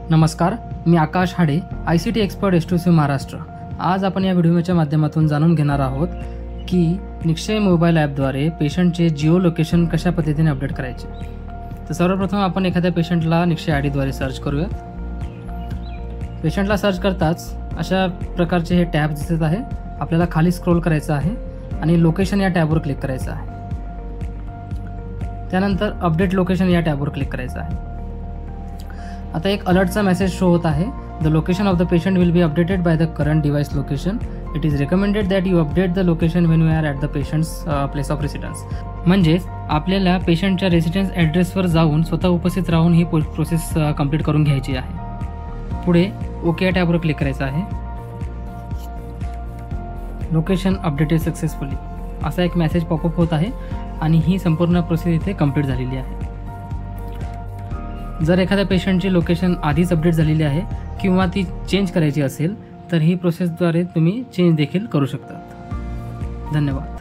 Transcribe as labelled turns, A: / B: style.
A: नमस्कार, मी आकाश हाडे, ICT expert S2C Maharashtra. आज आपण या व्हिडिओच्या माध्यमातून जाणून घेणार आहोत की निक्षय मोबाईल ॲपद्वारे पेशंटचे जिओ लोकेशन कशा पद्धतीने अपडेट करायचे। तर सर्वप्रथम आपण एखाद्या पेशंटला निक्षय ID द्वारे सर्च करूया। पेशंटला सर्च करताच अशा प्रकारचे हे टॅब दिसत आहे। आपल्याला खाली स्क्रॉल करायचं आहे आणि लोकेशन या टॅबवर क्लिक करायचं आहे। त्यानंतर अपडेट लोकेशन या टॅबवर क्लिक करायचं आहे। आता एक अलर्टचा मेसेज शो होत आहे। The location of the patient will be updated by the current device location. It is recommended that you update the location when you are at the patient's place of residence. म्हणजेच आपल्याला पेशंटच्या residence ॲड्रेसवर जाऊन स्वतः उपस्थित राहून ही process complete करून घ्यायची आहे। पुढे ओके या टॅबवर क्लिक करायचं आहे। लोकेशन अपडेटेड सक्सेसफुली असा एक मेसेज पॉपअप होत आहे आणि ही संपूर्ण प्रोसेस इथे कंप्लीट झालेली आहे। जर एखाद्या पेशंटची लोकेशन आधीच अपडेट झालेली आहे किंवा ती चेंज करायची असेल तर ही प्रोसेसद्वारे तुम्ही चेंज देखील करू शकता। धन्यवाद।